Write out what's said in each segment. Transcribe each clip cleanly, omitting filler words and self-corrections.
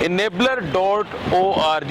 enabler.org,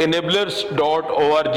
enablers.org,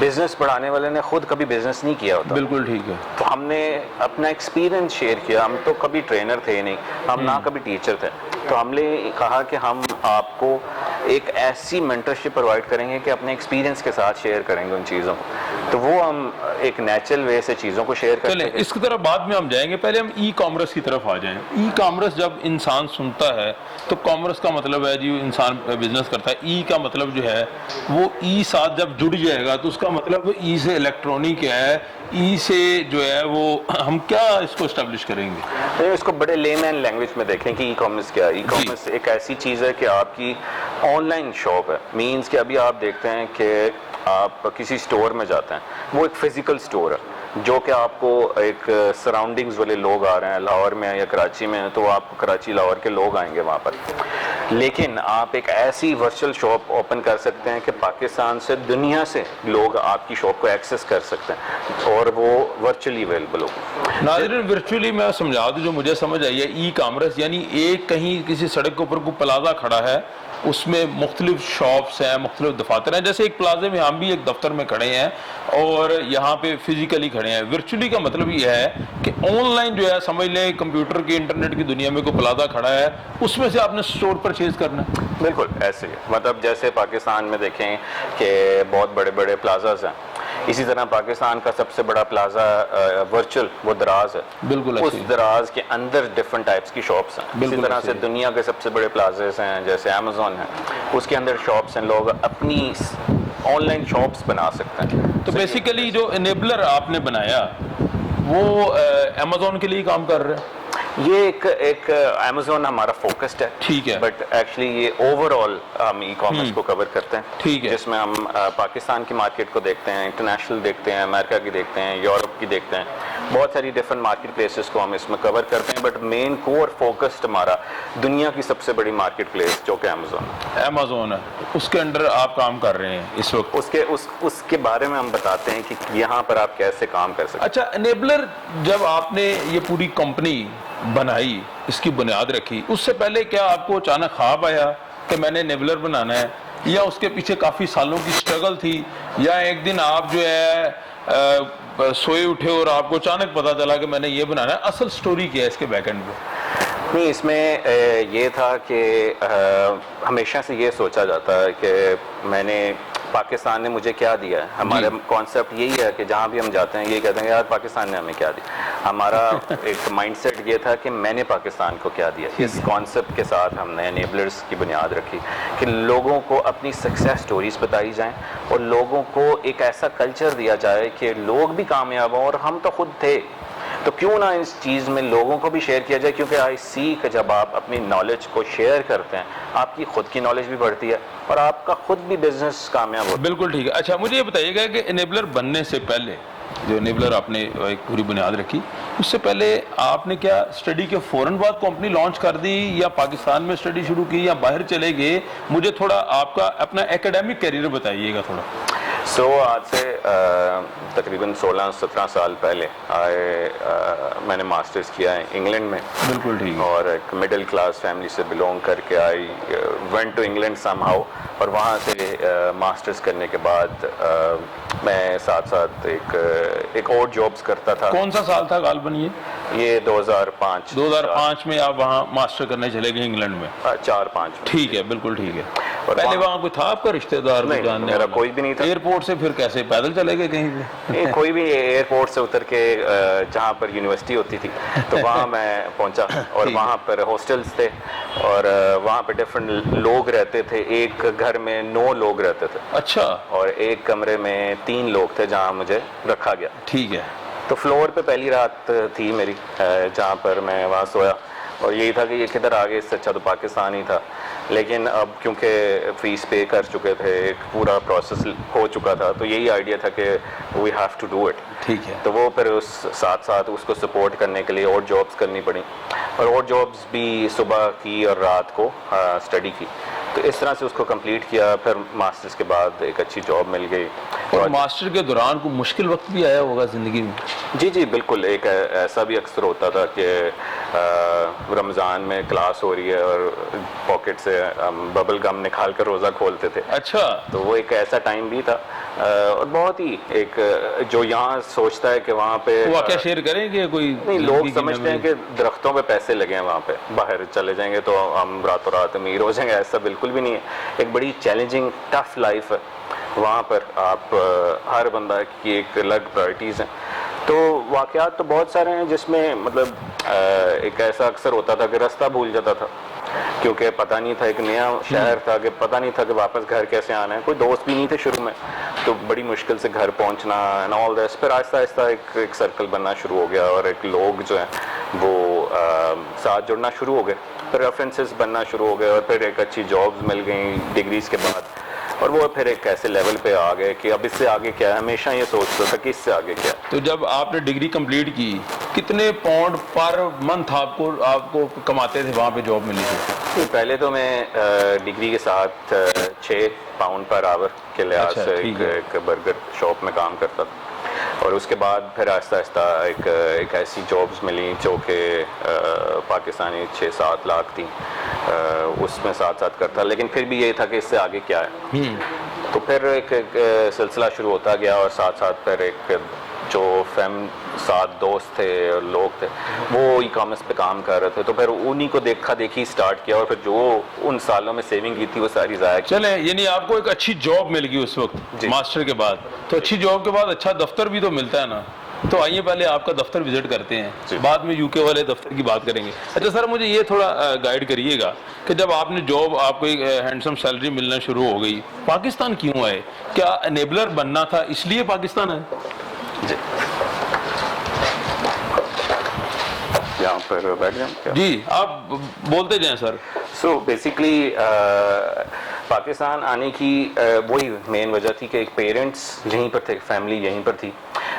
business بڑھانے والے نے خود کبھی بزنس نہیں کیا ہوتا. بالکل ٹھیک ہے. تو ہم نے اپنا ایکسپیرینس شیئر کیا. ہم تو کبھی ٹرینر تھے نہیں, ہم نہ کبھی ٹیچر تھے, تو ہم نے کہا کہ ہم آپ کو ایک ایسی مینٹرشپ پرووائڈ کریں گے کہ اپنے ایکسپیرینس کے ساتھ شیئر کریں گے ان چیزوں کو. تو وہ ہم ایک نیچرل وے سے چیزوں کو شیئر کرتے ہیں. اس کی طرف بعد میں ہم جائیں گے, پہلے ہم ای کامرس کی طرف آ جائیں. ای کامرس جب انسان سنتا ہے تو کامرس کا مطلب ہے جی انسان بزنس کرتا ہے. ای کا مطلب جو ہے وہ ای ساتھ جب جڑ جائے گا تو اس کا مطلب ای سے الیکٹرانک ہے, ای سے جو ہے وہ ہم کیا اس کو اسٹیبلش کریں گے؟ اس کو بڑے لے مین لینگویج میں دیکھیں کہ ای کامرس کیا ہے. ای کامرس ایک ایسی چیز ہے کہ آپ کی آن لائن شاپ ہے. مینس کہ ابھی آپ دیکھتے ہیں کہ آپ کسی اسٹور میں جاتے ہیں, وہ ایک فزیکل اسٹور ہے جو کہ آپ کو ایک سراؤنڈنگز والے لوگ آ رہے ہیں, لاہور میں یا کراچی میں ہیں تو آپ کو کراچی لاہور کے لوگ آئیں گے وہاں پر. لیکن آپ ایک ایسی ورچوئل شاپ اوپن کر سکتے ہیں کہ پاکستان سے دنیا سے لوگ آپ کی شاپ کو ایکسیس کر سکتے ہیں اور وہ ورچولی اویلیبل ہو. ناظرین ورچولی میں سمجھا دوں جو مجھے سمجھ آئی ہے, ای کامرس یعنی ایک کہیں کسی سڑک کے اوپر کوئی پلازا کھڑا ہے, اس میں مختلف شاپس ہیں, مختلف دفاتر ہیں. جیسے ایک پلازے میں ہم بھی ایک دفتر میں کھڑے ہیں اور یہاں پہ فزیکلی کھڑے ہیں. ورچولی کا مطلب یہ ہے کہ آن لائن جو ہے سمجھ لیں کمپیوٹر کی انٹرنیٹ کی دنیا میں کوئی پلازا کھڑا ہے, اس میں سے آپ نے اسٹور پرچیز کرنا ہے. بالکل ایسے ہی, مطلب جیسے پاکستان میں دیکھیں کہ بہت بڑے بڑے پلازاز ہیں, اسی طرح پاکستان کا سب سے بڑا پلازا ورچوئل وہ دراز ہے. بالکل اس دراز کے اندر ڈفرنٹ ٹائپس کی شاپس ہیں. اسی طرح سے دنیا کے سب سے بڑے پلازاز ہیں جیسے امیزون ہے, اس کے اندر شاپس ہیں. لوگ اپنی آن لائن شاپس بنا سکتے ہیں. تو بیسیکلی جو انیبلر آپ نے بنایا وہ امیزون کے لیے کام کر رہے ہیں. یہ ایک امیزون ہمارا فوکسڈ ہے, ٹھیک ہے, بٹ ایکچولی یہ اوور آل ہم ای کامرس کو کور کرتے ہیں, ٹھیک ہے, جس میں ہم پاکستان کی مارکیٹ کو دیکھتے ہیں, انٹرنیشنل دیکھتے ہیں, امریکہ کی دیکھتے ہیں, یورپ کی دیکھتے ہیں, بہت ساری ڈفرنٹ مارکیٹ پلیسز کو ہم اس میں کور کرتے ہیں. بٹ مین کور فوکسڈ ہمارا دنیا کی سب سے بڑی مارکیٹ پلیس جو کہ امیزون ہے, اس کے انڈر آپ کام کر رہے ہیں اس وقت. اس کے بارے میں ہم بتاتے ہیں کہ یہاں پر آپ کیسے کام کر سکتے ہیں. اچھا, انیبلر جب آپ نے یہ پوری کمپنی بنائی, اس کی بنیاد رکھی, اس سے پہلے کیا آپ کو اچانک خواب آیا کہ میں نے انیبلر بنانا ہے, یا اس کے پیچھے کافی سالوں کی سٹرگل تھی, یا ایک دن آپ جو ہے سوئے اٹھے اور آپ کو اچانک پتا چلا کہ میں نے یہ بنانا ہے؟ اصل سٹوری کیا ہے اس کے بیک اینڈ پہ؟ نہیں, اس میں یہ تھا کہ ہمیشہ سے یہ سوچا جاتا ہے کہ میں نے پاکستان نے مجھے کیا دیا ہے. ہمارا کانسیپٹ یہی ہے کہ جہاں بھی ہم جاتے ہیں یہ کہتے ہیں یار پاکستان نے ہمیں کیا دیا. ہمارا ایک مائنڈ سیٹ یہ تھا کہ میں نے پاکستان کو کیا دیا. اس کانسیپٹ کے ساتھ ہم نے انیبلرز کی بنیاد رکھی کہ لوگوں کو اپنی سکسیس سٹوریز بتائی جائیں اور لوگوں کو ایک ایسا کلچر دیا جائے کہ لوگ بھی کامیاب ہوں, اور ہم تو خود تھے تو کیوں نہ اس چیز میں لوگوں کو بھی شیئر کیا جائے. کیونکہ آئی سی کہ جب آپ اپنی نالج کو شیئر کرتے ہیں آپ کی خود کی نالج بھی بڑھتی ہے اور آپ کا خود بھی بزنس کامیاب ہوتا ہے. بالکل ٹھیک ہے. اچھا, مجھے یہ بتائیے گا کہ انیبلر بننے سے پہلے جو انیبلر آپ نے ایک پوری بنیاد رکھی, اس سے پہلے آپ نے کیا اسٹڈی کے فوراً بعد کمپنی لانچ کر دی, یا پاکستان میں اسٹڈی شروع کی, یا باہر چلے گئے؟ مجھے تھوڑا آپ کا اپنا ایکیڈیمک کیریئر بتائیے گا تھوڑا. آج سے تقریباً 16-17 سال پہلے میں نے ماسٹرز کیا ہے انگلینڈ میں. بالکل ٹھیک. اور ایک مڈل کلاس فیملی سے بلونگ کر کے I went to England somehow, اور وہاں سے ماسٹرز کرنے کے بعد میں ساتھ ساتھ ایک اور جابس کرتا تھا. کون سا سال تھا غالباً یہ 2005 میں آپ وہاں ماسٹر کرنے چلے گئے انگلینڈ میں؟ 4-5. ٹھیک ہے, بالکل ٹھیک ہے. پہلے وہاں کوئی تھا آپ کا رشتہ دار؟ نہیں, میرا کوئی بھی نہیں تھا. ایئرپورٹ سے پھر کیسے پیدل چلے گئے کہیں پہ؟ کوئی بھی ایئرپورٹ سے اتر کے جہاں پر یونیورسٹی ہوتی تھی تو وہاں میں پہنچا, اور وہاں پر ہاسٹلس تھے اور وہاں پہ ڈفرنٹ لوگ رہتے تھے. ایک گھر میں 9 لوگ رہتے تھے. اچھا. اور ایک کمرے میں 3 لوگ تھے جہاں مجھے رکھا گیا. ٹھیک ہے. تو فلور پہ پہلی رات تھی میری جہاں پر میں وہاں سویا, اور یہی تھا کہ یہ کدھر آگے, اس سے اچھا تو پاکستان ہی تھا. لیکن اب کیونکہ فیس پے کر چکے تھے, ایک پورا پروسیس ہو چکا تھا, تو یہی آئیڈیا تھا کہ we have to do it. ٹھیک ہے. تو وہ پھر اس ساتھ اس کو سپورٹ کرنے کے لیے اور جابس کرنی پڑی, اور اور جابس بھی صبح کی اور رات کو اسٹڈی کی. تو اس طرح سے اس کو کمپلیٹ کیا. پھر ماسٹرز کے بعد ایک اچھی جاب مل گئی. اور ماسٹر کے دوران کوئی مشکل وقت بھی آیا ہوگا زندگی میں؟ جی بالکل. ایک ایسا بھی اکثر ہوتا تھا کہ رمضان میں کلاس ہو رہی ہے اور پاکٹ سے ببل گم نکال کر روزہ کھولتے تھے. اچھا. تو وہ ایک ایسا ٹائم بھی تھا اور بہت ہی ایک جو یہاں سوچتا ہے کہ وہاں پہ واقعہ شیئر کریں کہ کوئی نہیں, لوگ سمجھتے ہیں کہ درختوں پہ پیسے لگے ہیں وہاں پہ, باہر چلے جائیں گے تو ہم راتوں رات امیر ہو جائیں گے. ایسا بالکل بھی نہیں ہے. ایک بڑی چیلنجنگ ٹف لائف ہے وہاں پر. آپ ہر بندہ کی ایک الگ پرائرٹیز ہیں. تو واقعات تو بہت سارے ہیں جس میں مطلب ایک ایسا اکثر ہوتا تھا کہ رستہ بھول جاتا تھا کیونکہ پتہ نہیں تھا, ایک نیا شہر تھا کہ پتہ نہیں تھا کہ واپس گھر کیسے آنا ہے. کوئی دوست بھی نہیں تھے شروع میں, تو بڑی مشکل سے گھر پہنچنا اینڈ آل دیس. پھر آہستہ آہستہ ایک سرکل بننا شروع ہو گیا اور ایک لوگ جو ہیں وہ ساتھ جڑنا شروع ہو گئے. پھر ریفرنسز بننا شروع ہو گئے اور پھر ایک اچھی جابز مل گئیں ڈگریز کے بعد. اور وہ پھر ایک ایسے لیول پہ آ گئے کہ اب اس سے آگے کیا ہے. ہمیشہ یہ سوچتا تھا کہ اس سے آگے کیا ہے. تو جب آپ نے ڈگری کمپلیٹ کی کتنے پاؤنڈ پر منتھ آپ کو کماتے تھے وہاں پہ جاب ملی تھی؟ پہلے تو میں ڈگری کے ساتھ 6 پاؤنڈ پر آور کے لحاظ سے ایک برگر شاپ میں کام کرتا تھا. اور اس کے بعد پھر آہستہ آہستہ ایک ایسی جابز ملیں جو کہ پاکستانی 6-7 لاکھ تھیں, اس میں ساتھ کرتا. لیکن پھر بھی یہ تھا کہ اس سے آگے کیا ہے. تو پھر ایک سلسلہ شروع ہوتا گیا اور ساتھ پھر ایک جو ساتھ دوست تھے اور لوگ تھے وہ ای کامرس پہ کام کر رہے تھے. تو پھر انہی کو دیکھا دیکھی سٹارٹ کیا اور پھر جو ان سالوں میں سیونگ کی تھی وہ ساری ضائع کی. چلیں, یعنی آپ کو ایک اچھی جاب مل گئی اس وقت ماسٹر کے بعد. تو اچھی جاب کے بعد اچھا دفتر بھی تو ملتا ہے نا. تو آئیے پہلے آپ کا دفتر وزٹ کرتے ہیں, بعد میں یو کے والے دفتر کی بات کریں گے. اچھا سر, مجھے یہ تھوڑا گائیڈ کریے گا کہ جب آپ نے جاب, آپ کو ایک ہینڈسم سیلری ملنا شروع ہو گئی, پاکستان کیوں آئے؟ کیا انیبلر بننا تھا اس لیے پاکستان آئے؟ یہاں پر بیٹھ جائیں. جی آپ بولتے جائیں سر. سو بیسکلی پاکستان آنے کی وہی مین وجہ تھی کہ ایک پیرنٹس یہیں پر تھے, فیملی یہیں پر تھی,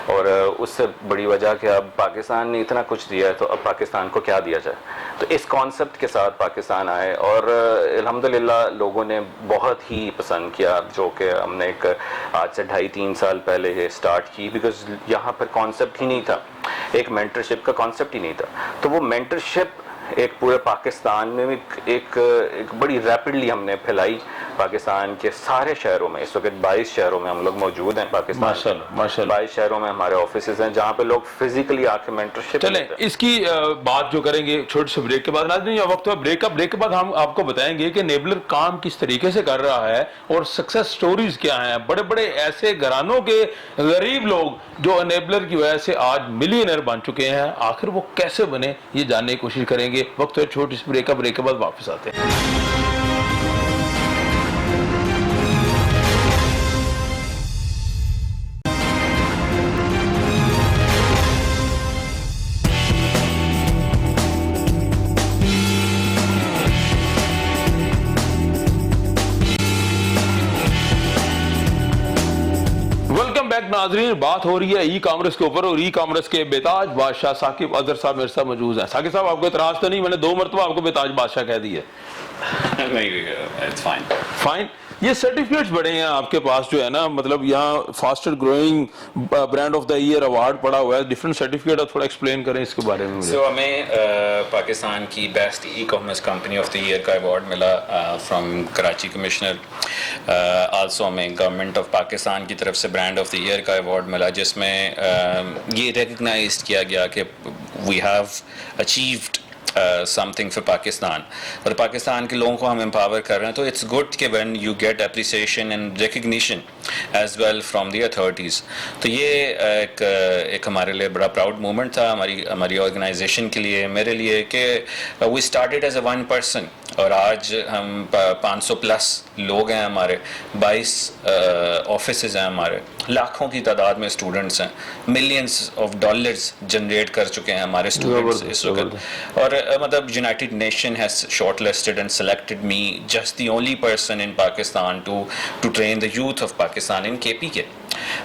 اور اس سے بڑی وجہ کہ اب پاکستان نے اتنا کچھ دیا ہے تو اب پاکستان کو کیا دیا جائے. تو اس کانسیپٹ کے ساتھ پاکستان آئے اور الحمدللہ لوگوں نے بہت ہی پسند کیا, جو کہ ہم نے ایک آج سے 2.5-3 سال پہلے یہ اسٹارٹ کی. بیکاز یہاں پر کانسیپٹ ہی نہیں تھا, ایک مینٹرشپ کا کانسیپٹ ہی نہیں تھا. تو وہ مینٹرشپ ایک پورے پاکستان میں ایک بڑی ریپڈلی ہم نے پھیلائی. پاکستان کے سارے شہروں میں, اس وقت 22 شہروں میں ہم لوگ موجود ہیں پاکستان. ماشاءاللہ 22 شہروں میں ہمارے آفیسز ہیں جہاں پہ لوگ فزیکلی آ کے مینٹرشپ. چلیں اس کی بات جو کریں گے چھوٹے سے بریک کے بعد. ناظرین یہ وقت ہے بریک کے بعد ہم آپ کو بتائیں گے کہ انیبلر کام کس طریقے سے کر رہا ہے اور سکسیس سٹوریز کیا ہیں. بڑے بڑے ایسے گھرانوں کے غریب لوگ جو انیبلر کی وجہ سے آج ملینئر بن چکے ہیں, آخر وہ کیسے بنے یہ جاننے کی کوشش کریں گے. وقت ہے چھوٹی سی بریک کے بعد واپس آتے ہیں. ناظرین بات ہو رہی ہے ای کامرس کے اوپر, اور ای کامرس کے بیتاج بادشاہ ثاقب اظہر صاحب میرے ساتھ موجود ہیں. ثاقب صاحب آپ کو اعتراض تو نہیں؟ میں نے 2 مرتبہ آپ کو بیتاج بادشاہ کہہ دی ہے. فائن. یہ سرٹیفکیٹس بڑے ہیں آپ کے پاس جو ہے نا, مطلب یہاں faster growing brand of the year award پڑا ہوا ہے, ڈفرینٹ سرٹیفکیٹ. آپ تھوڑا ایکسپلین کریں اس کے بارے میں. سو ہمیں پاکستان کی best e-commerce company of the year کا ایوارڈ ملا فرام کراچی کمشنر. آلسو ہمیں گورنمنٹ آف پاکستان کی طرف سے برانڈ آف دا ایئر کا ایوارڈ ملا, جس میں یہ ریکگنائز کیا گیا کہ we have achieved something for Pakistan, اور پاکستان کے لوگوں کو ہم امپاور کر رہے ہیں. تو اٹس گڈ کہ when you get appreciation and recognition as well from the authorities. تو یہ ایک ہمارے لیے بڑا پراؤڈ مومنٹ تھا ہماری آرگنائزیشن کے لیے, میرے لیے, کہ we started as a one person اور آج ہم 500+ لوگ ہیں, ہمارے 22 آفیسز ہیں, ہمارے لاکھوں کی تعداد میں اسٹوڈنٹس ہیں, ملینز آف ڈالرز جنریٹ کر چکے ہیں ہمارے اسٹوڈنٹس اس وقت. اور مطلب United nation has short listed and selected me just the only person in Pakistan to train the youth of Pakistan ان کے پی کے.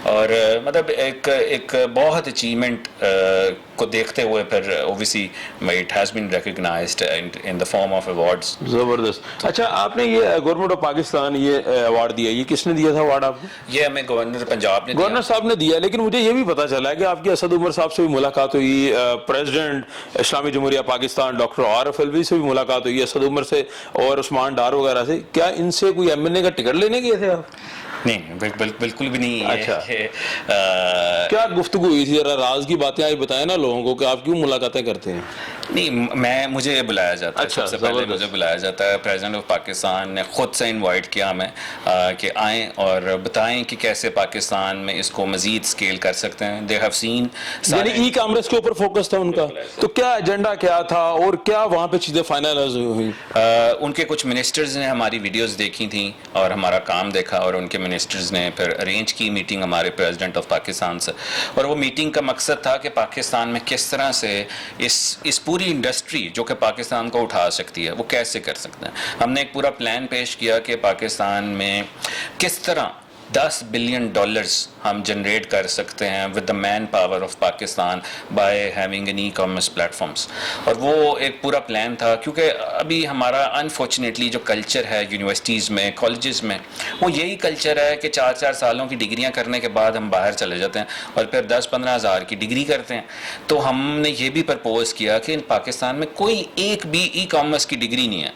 اور مطلب ایک بہت اچیومنٹ کو دیکھتے ہوئے پھر obviously it has been recognised in the form of awards. زبردست. اچھا آپ نے یہ گورنمنٹ آف پاکستان یہ ایوارڈ دیا, یہ کس نے دیا تھا ایوارڈ آپ کو؟ یہ ہمیں گورنر پنجاب نے گورنر صاحب نے دیا, لیکن مجھے یہ بھی پتا چلا ہے کہ آپ کی اسد عمر صاحب سے بھی ملاقات ہوئی, پریزیڈنٹ اسلامی جمہوریہ پاکستان ڈاکٹر عارف الوی سے بھی ملاقات ہوئی, اسد عمر سے اور عثمان ڈار وغیرہ سے. کیا ان سے کوئی ایم این اے کا ٹکٹ لینے گئے تھے آپ؟ نہیں, بالکل بھی نہیں. اچھا, کیا گفتگو ہوئی تھی؟ ذرا راز کی باتیں آئی بتائیں نا لوگوں کو کہ آپ کیوں ملاقاتیں کرتے ہیں. نہیں, مجھے بلایا جاتا ہے. اچھا, سب سے پہلے مجھے بلایا جاتا ہے. پریزیڈنٹ آف پاکستان نے خود سے انوائٹ کیا ہمیں کہ آئیں اور بتائیں کہ کیسے پاکستان میں اس کو مزید اسکیل کر سکتے ہیں. دے ہیو سین, یعنی ای کامرس کے اوپر فوکس تھا ان کا. تو کیا ایجنڈا کیا تھا اور کیا وہاں پہ چیزیں فائنلائز ہوئی؟ ان کے کچھ منسٹرز نے ہماری ویڈیوز دیکھی تھیں اور ہمارا کام دیکھا, اور ان کے منسٹرز نے پھر ارینج کی میٹنگ ہمارے پریزیڈنٹ آف پاکستان سے. اور وہ میٹنگ کا مقصد تھا کہ پاکستان میں کس طرح سے اس پوری انڈسٹری جو کہ پاکستان کو اٹھا سکتی ہے وہ کیسے کر سکتے ہیں. ہم نے ایک پورا پلان پیش کیا کہ پاکستان میں کس طرح $10 بلین ہم جنریٹ کر سکتے ہیں with the manpower of Pakistan by having an e-commerce platforms. اور وہ ایک پورا پلان تھا, کیونکہ ابھی ہمارا انفارچونیٹلی جو کلچر ہے یونیورسٹیز میں, کالجز میں, وہ یہی کلچر ہے کہ 4 سالوں کی ڈگریاں کرنے کے بعد ہم باہر چلے جاتے ہیں اور پھر 10-15 ہزار کی ڈگری کرتے ہیں. تو ہم نے یہ بھی پرپوز کیا کہ پاکستان میں کوئی ایک بھی ای کامرس کی ڈگری نہیں ہے,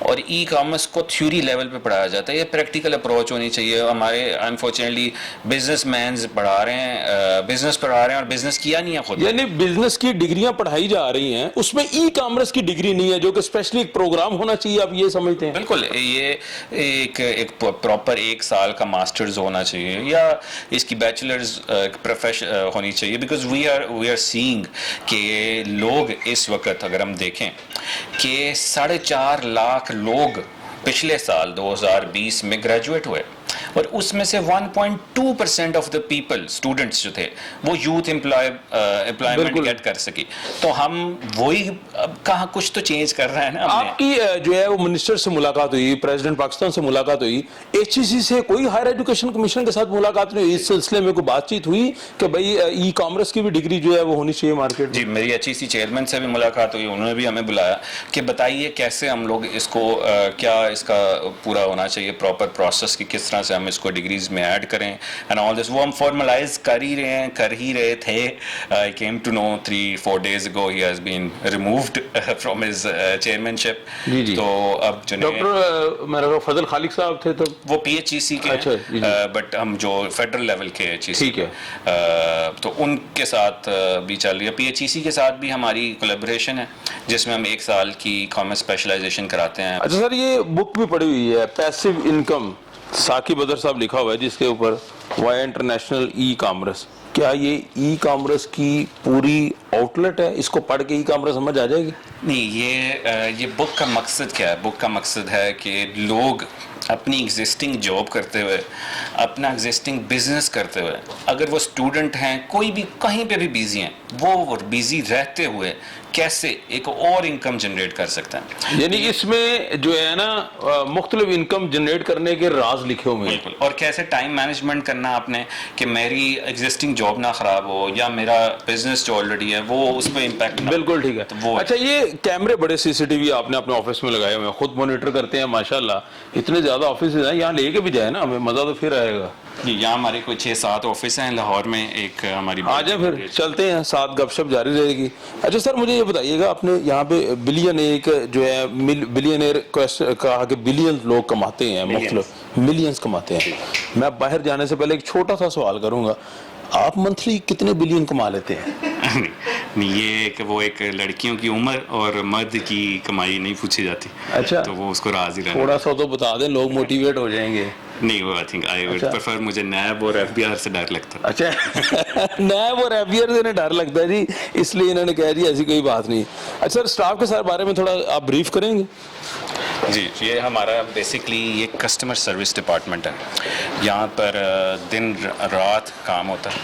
اور ای کامرس کو تھیوری لیول پہ پڑھایا جاتا ہے. یہ پریکٹیکل اپروچ ہونی چاہیے. ہمارے انفارچونیٹلی بزنس مینز پڑھا رہے ہیں, بزنس پڑھا رہے ہیں اور بزنس کیا نہیں ہے خود. یعنی بزنس کی ڈگریاں پڑھائی جا رہی ہیں, اس میں ای کامرس کی ڈگری نہیں ہے, جو کہ اسپیشلی ایک پروگرام ہونا چاہیے, آپ یہ سمجھتے ہیں؟ بالکل, یہ ایک پراپر 1 سال کا ماسٹرز ہونا چاہیے یا اس کی بیچلرز پروفیشن ہونی چاہیے. بیکاز وی آر سینگ کہ لوگ اس وقت اگر ہم دیکھیں کہ 4.5 لاکھ لوگ پچھلے سال 2020 میں گریجویٹ ہوئے, اور اس میں سے 1.2% آف دا پیپل اسٹوڈنٹس جو تھے وہ یوتھ امپلائمنٹ گیٹ کر سکی. تو ہم وہی کہاں کچھ تو چینج کر رہے ہیں نا. آپ کی جو ہے وہ منسٹر سے ملاقات ہوئی, پریزیڈنٹ پاکستان سے ملاقات ہوئی, ایچ ای سی سے کوئی ہائر ایجوکیشن کمیشن کے ساتھ ملاقات نہیں ہوئی؟ اس سلسلے میں کوئی بات چیت ہوئی کہ بھائی ای کامرس کی بھی ڈگری جو ہے وہ ہونی چاہیے مارکیٹ؟ جی, میری ایچ ای سی چیئرمین سے بھی ملاقات ہوئی, انہوں نے بھی ہمیں بلایا کہ بتائیے کیسے ہم لوگ اس کو, کیا اس کا پورا ہونا چاہیے پراپر پروسیس کی, کس طرح سے ہم اس کو ڈگریز میں ایڈ کریں اینڈ آل دس. وہ ہم فارملائز کر ہی رہے تھے. I came to know 3-4 days ago he has been removed from his chairmanship. تو اب جو ڈاکٹر میرا فضل خالق صاحب تھے, تو وہ پی ایچ ای سی کے ہیں, بٹ ہم جو فیڈرل لیول کے ایچ ای سی, تو ان کے ساتھ بھی چل رہی ہے. پی ایچ ای سی کے ساتھ بھی ہماری کولیبریشن ہے جس میں ہم 1 سال کی کامرس اسپیشلائزیشن کراتے ہیں. اچھا سر, یہ بک بھی پڑھی ہوئی ہے پیسو انکم, ثاقب بدر صاحب لکھا ہوا ہے جس کے اوپر وائی انٹرنیشنل ای کامرس. کیا یہ ای کامرس کی پوری آؤٹ لیٹ ہے؟ اس کو پڑھ کے ای کامرس سمجھ آ جائے گی؟ نہیں, یہ بک کا مقصد کیا ہے؟ بک کا مقصد ہے کہ لوگ اپنی ایگزسٹنگ جاب کرتے ہوئے, اپنا ایگزسٹنگ بزنس کرتے ہوئے, اگر وہ اسٹوڈنٹ ہیں, کوئی بھی کہیں پہ بھی بیزی ہیں, وہ بیزی رہتے ہوئے کیسے ایک اور انکم جنریٹ کر سکتے ہیں. یعنی اس میں جو ہے نا مختلف انکم جنریٹ کرنے کے راز لکھے ہوئے ہیں. بالکل, اور کیسے ٹائم مینجمنٹ کرنا آپ نے کہ میری ایگزسٹنگ جاب نہ خراب ہو یا میرا بزنس جو آلریڈی ہے وہ اس پہ امپیکٹ نہ. بالکل ٹھیک ہے. اچھا, یہ کیمرے بڑے سی سی ٹی وی آپ نے اپنے آفس میں لگائے ہوئے ہیں, خود مانیٹر کرتے ہیں ماشاءاللہ, اتنے زیادہ آفیسز ہیں, یہاں لے کے بھی جائے نا, ہمیں مزہ تو پھر آئے گا. جی, یہاں ہمارے کوئی 6-7 آفس ہیں لاہور میں, ایک ہماری. آ جائیں پھر چلتے ہیں, ساتھ گپ شپ جاری رہے گی. اچھا سر, مجھے یہ بتائیے گا, آپ نے یہاں پہ بلین ایک جو ہے بلینئر کہا کہ بلین لوگ کماتے ہیں, مختلف ملینز کماتے ہیں. میں باہر جانے سے پہلے ایک چھوٹا سا سوال کروں گا, آپ منتھلی کتنے بلین کما لیتے ہیں؟ یہ کہ وہ ایک لڑکیوں کی عمر اور مرد کی کمائی نہیں پوچھی جاتی. اچھا, تو وہ اس کو راضی رہنا. تھوڑا سا تو بتا دیں, لوگ موٹیویٹ ہو جائیں گے. نہیں, وہ آئی وڈ پریفر, مجھے نیب اور ایف بی آر سے ڈر لگتا ہے. اچھا, نیب اور ایف بی آر سے انہیں ڈر لگتا ہے جی, اس لیے انہوں نے کہا جی ایسی کوئی بات نہیں. اچھا سر, اسٹاف کے ساتھ بارے میں تھوڑا آپ بریف کریں گے؟ جی, یہ ہمارا بیسکلی یہ کسٹمر سروس ڈپارٹمنٹ ہے. یہاں پر دن رات کام ہوتا ہے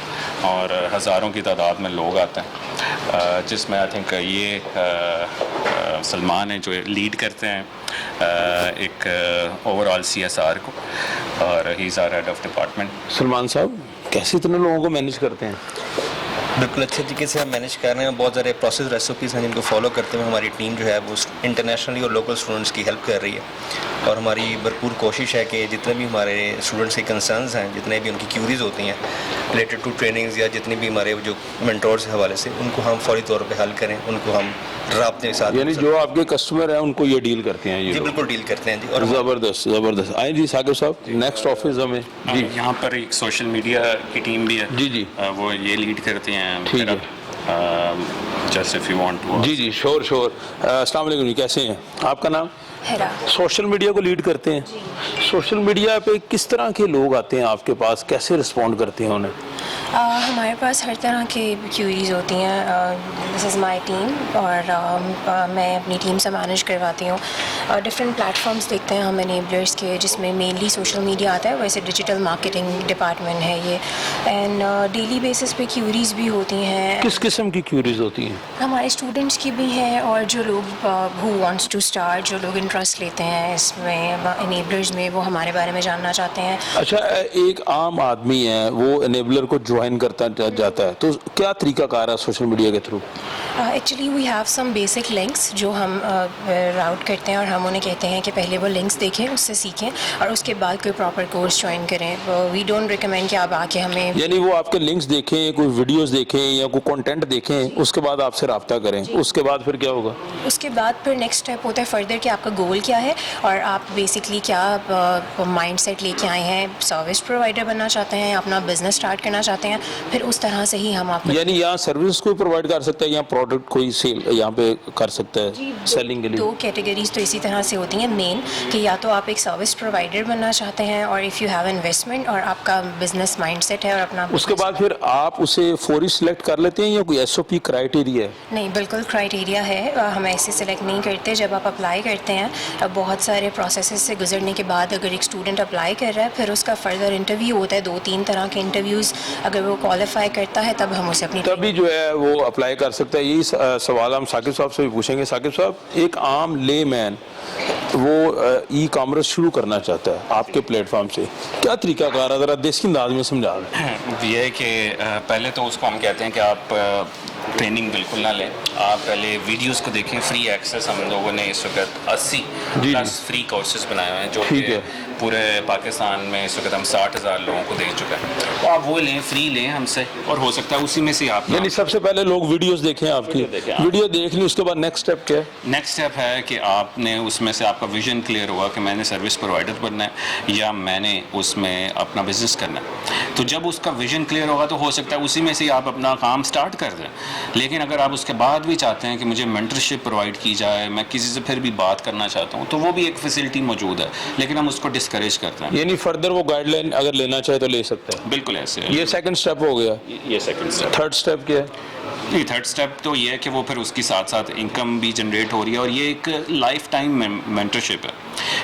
اور ہزاروں کی تعداد میں لوگ آتے ہیں, جس میں آئی تھنک یہ سلمان ہیں جو لیڈ کرتے ہیں ایک overall C S R کو, اور he is our head of department. Salman صاحب کیسے اتنے لوگوں کو مینیج کرتے ہیں؟ بالکل اچھے طریقے سے ہم مینیج کر رہے ہیں. بہت سارے پروسیس ریسیپیز ہیں جن کو فالو کرتے ہوئے ہماری ٹیم جو ہے وہ انٹرنیشنلی اور لوکل اسٹوڈنٹس کی ہیلپ کر رہی ہے, اور ہماری بھرپور کوشش ہے کہ جتنے بھی ہمارے اسٹوڈنٹس کے کنسرنز ہیں, جتنے بھی ان کی کیوریز ہوتی ہیں ریلیٹڈ ٹو ٹریننگز یا جتنے بھی ہمارے جو مینٹورز کے حوالے سے, ان کو ہم فوری طور پہ حل کریں, ان کو ہم رابطے کے ساتھ. یعنی جو آپ کے کسٹمر ہیں ان کو یہ ڈیل کرتے ہیں؟ جی بالکل ڈیل کرتے ہیں جی. اور زبردست زبردست. آئیں جی ثاقب صاحب, نیکسٹ آفس ہمیں. جی یہاں پر ایک سوشل میڈیا کی ٹیم بھی ہے. جی جی وہ یہ لیڈ کرتے ہیں. ٹھیک ہے. Just if you want to. جی جی شور شور. السلام علیکم جی, کیسے ہیں؟ آپ کا نام؟ ہیرا. سوشل میڈیا کو لیڈ کرتے ہیں. سوشل میڈیا پہ کس طرح کے لوگ آتے ہیں آپ کے پاس, کیسے رسپونڈ کرتے ہیں انہیں؟ ہمارے پاس ہر طرح کی کیوریز ہوتی ہیں. دس از مائی ٹیم, اور میں اپنی ٹیم سے مینیج کرواتی ہوں. ڈفرینٹ پلیٹفارمس دیکھتے ہیں ہم انیبلرس کے, جس میں مینلی سوشل میڈیا آتا ہے. ویسے ڈیجیٹل مارکیٹنگ ڈپارٹمنٹ ہے یہ, اینڈ ڈیلی بیسس پہ کیوریز بھی ہوتی ہیں. کس قسم کی کیوریز ہوتی ہیں؟ ہمارے اسٹوڈنٹس کی بھی ہیں, اور جو لوگ ہو وانٹس ٹو اسٹارٹ, جو لوگ انٹرسٹ لیتے ہیں اس میں انیبلرز میں, وہ ہمارے بارے میں جاننا چاہتے ہیں. اچھا, ایک عام آدمی ہے وہ انیبلر کو جوائن کرتا جاتا ہے, تو کیا طریقہ کار ہے سوشل میڈیا کے through? Actually we have some basic links جو ہم راؤٹ کرتے ہیں, اور ہم انہیں کہتے ہیں کہ پہلے وہ لنکس دیکھیں, اس سے سیکھیں, اور اس کے بعد کوئی پراپر کورس جوائن کریں. وی ڈونٹ ریکمینڈ کہ آپ آ کے ہمیں, یعنی وہ آپ کے لنکس دیکھیں, کوئی ویڈیوز دیکھیں یا کوئی کنٹینٹ دیکھیں, اس کے بعد آپ سے رابطہ کریں. اس کے بعد پھر کیا ہوگا؟ اس کے بعد پھر نیکسٹ اسٹیپ ہوتا ہے فردر کہ آپ کا گول کیا ہے, اور آپ بیسکلی کیا مائنڈ سیٹ لے کے آئے ہیں. سروس پرووائڈر بننا چاہتے ہیں, اپنا بزنس اسٹارٹ کرنا چاہتے ہیں, پھر اس طرح سے ہی ہم آپ. یعنی یہاں سروس کوئی پرووائڈ کر سکتا ہے یا پروڈکٹ کوئی سیل یہاں پہ کر سکتا ہے سیلنگ کے لیے؟ دو کیٹیگریز تو اسی طرح سے ہوتی ہیں مین, کہ یا تو آپ ایک سروس پرووائڈر بننا چاہتے ہیں, اور اف یو ہیو انویسٹمنٹ اور آپ کا بزنس مائنڈ سیٹ ہے, اور اپنا اس کے بعد پھر آپ اسے فوری سلیکٹ کر لیتے ہیں یا کوئی ایس او پی کرائیٹیریا ہے؟ نہیں, بالکل کرائیٹیریا ہے. ہم ایسے سلیکٹ نہیں کرتے. جب آپ اپلائی کرتے ہیں, بہت سارے پروسیسز سے گزرنے کے بعد اگر ایک اسٹوڈنٹ اپلائی کر رہا ہے, پھر اس کا فردر انٹرویو ہوتا ہے, 2-3 طرح کے انٹرویوز. اگر وہ کوالیفائی کرتا ہے تب ہم اسے اپنی تبھی جو ہے وہ اپلائی کر سکتا ہے. یہی سوال ہم ثاقب صاحب سے بھی پوچھیں گے. ثاقب صاحب, ایک عام لے مین وہ ای کامرس شروع کرنا چاہتا ہے آپ کے پلیٹ فارم سے, کیا طریقہ کار ہے, ذرا دیسی انداز میں سمجھا دیں. یہ ہے کہ پہلے تو اس کو ہم کہتے ہیں کہ آپ ٹریننگ بالکل نہ لیں, آپ پہلے ویڈیوز کو دیکھیں. فری ایکسیس ہم لوگوں نے اس وقت 80 پلس فری کورسز بنائے ہوئے ہیں, جو کہ پورے پاکستان میں اس وقت ہم 60,000 لوگوں کو دے چکے ہیں. تو آپ وہ لیں, فری لیں ہم سے, اور ہو سکتا ہے اسی میں سے آپ, یعنی سب سے پہلے لوگ ویڈیوز دیکھیں, آپ کی ویڈیو دیکھ لی, اس کے بعد نیکسٹ اسٹیپ کیا ہے؟ نیکسٹ اسٹیپ ہے کہ آپ نے اس میں سے آپ کا ویژن کلیئر ہوا کہ میں نے سروس پرووائڈر بننا ہے یا میں نے اس میں اپنا بزنس کرنا ہے. تو جب اس کا ویژن کلیئر ہوگا تو ہو سکتا ہے اسی میں سے آپ اپنا کام سٹارٹ کر دیں. لیکن اگر آپ اس کے بعد بھی چاہتے ہیں کہ مجھے مینٹرشپ پرووائڈ کی جائے, میں کسی سے پھر بھی بات کرنا چاہتا ہوں, تو وہ بھی ایک فیسلٹی موجود ہے, لیکن ہم اس کو ڈسکریج کرتے ہیں. یعنی فردر وہ گائیڈ لائن اگر لینا چاہے تو لے سکتا ہے. بالکل ایسے. یہ سیکنڈ اسٹیپ ہو گیا. یہ سیکنڈ اسٹیپ. تھرڈ اسٹیپ کیا ہے؟ جی, تھرڈ اسٹیپ تو یہ ہے کہ وہ پھر اس کی ساتھ ساتھ انکم بھی جنریٹ ہو رہی ہے, اور یہ ایک لائف ٹائم مینٹرشپ ہے.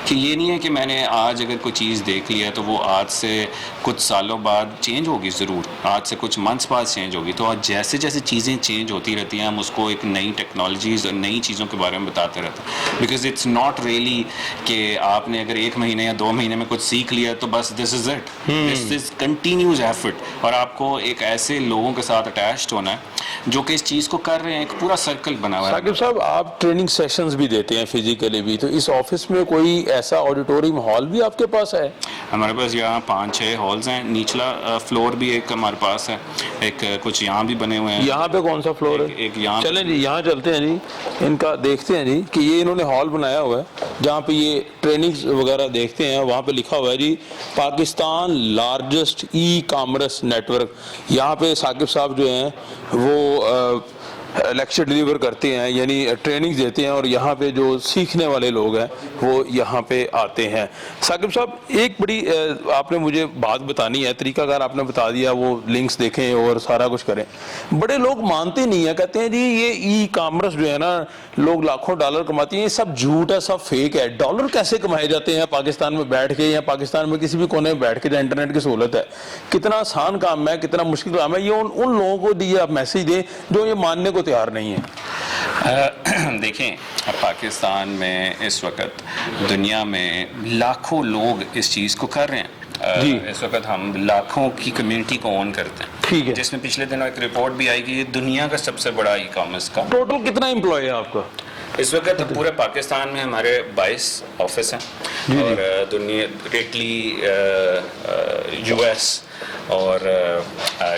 کہ یہ نہیں ہے کہ میں نے آج اگر کوئی چیز دیکھ لی ہے تو وہ آج سے کچھ سالوں بعد چینج ہوگی, ضرور آج سے کچھ منتھس بعد چینج ہوگی. تو آج جیسے جیسے چیزیں چینج ہوتی رہتی ہیں, ہم اس کو ایک نئی ٹیکنالوجیز اور نئی چیزوں کے بارے میں بتاتے رہتے ہیں. بیکاز اٹس ناٹ ریئلی کہ آپ نے اگر 1 مہینے یا 2 مہینے میں کچھ سیکھ لیا تو بس this is it. This is continuous effort, اور آپ کو ایک ایسے لوگوں کے ساتھ اٹیچڈ ہونا ہے جو کہ اس چیز کو کر رہے ہیں. ایک پورا سرکل بنا ہوا ہے. ثاقب صاحب, آپ ٹریننگ سیشنز بھی دیتے ہیں فزیکلی بھی, تو اس آفس میں کوئی ایسا آڈیٹوریم ہال بھی آپ کے پاس ہے؟ ہمارے پاس یہاں 5-6 ہالز ہیں. نچلا فلور بھی ایک ہمارے پاس ہے, ایک کچھ یہاں بھی بنے ہوئے ہیں. یہاں پہ کون سا فلور ہے؟ ایک یہاں. چلیں جی یہاں چلتے ہیں جی, ان کا دیکھتے ہیں جی کہ یہ انہوں نے ہال بنایا ہوا ہے جہاں پہ یہ ٹریننگز وغیرہ دیکھتے ہیں. وہاں پہ لکھا ہوا ہے جی Pakistan largest e commerce network. یہاں پہ ثاقب صاحب جو ہیں وہ لیکچر ڈیلیور کرتے ہیں, یعنی ٹریننگ دیتے ہیں, اور یہاں پہ جو سیکھنے والے لوگ ہیں وہ یہاں پہ آتے ہیں. ثاقب صاحب, ایک بڑی آپ نے مجھے بات بتانی ہے, طریقہ کار آپ نے بتا دیا, وہ لنکس دیکھیں اور سارا کچھ کریں. بڑے لوگ مانتے نہیں ہیں, کہتے ہیں جی یہ ای کامرس جو ہے نا, لوگ لاکھوں ڈالر کماتی ہیں, یہ سب جھوٹ ہے, سب فیک ہے. ڈالر کیسے کمائے جاتے ہیں پاکستان میں بیٹھ کے, یا پاکستان میں کسی بھی کونے میں بیٹھ کے جہاں انٹرنیٹ کی سہولت ہے؟ کتنا آسان کام ہے, کتنا مشکل کام ہے. یہ ان لوگوں کو دیے آپ میسج دیں جو یہ ماننے کو تیار نہیں ہے. دیکھیں, پاکستان میں اس وقت دنیا میں لاکھوں لوگ اس چیز کو کر رہے ہیں. اس وقت ہم لاکھوں کی کمیونٹی کو اون کرتے ہیں. ٹھیک ہے. جس میں پچھلے دنوں ایک رپورٹ بھی آئی کہ یہ دنیا کا سب سے بڑا ای کامرس کا. ٹوٹل کتنا امپلائی ہے آپ کا؟ اس وقت پورے پاکستان میں ہمارے 22 آفس ہیں اور دنیا اٹلی یو ایس اور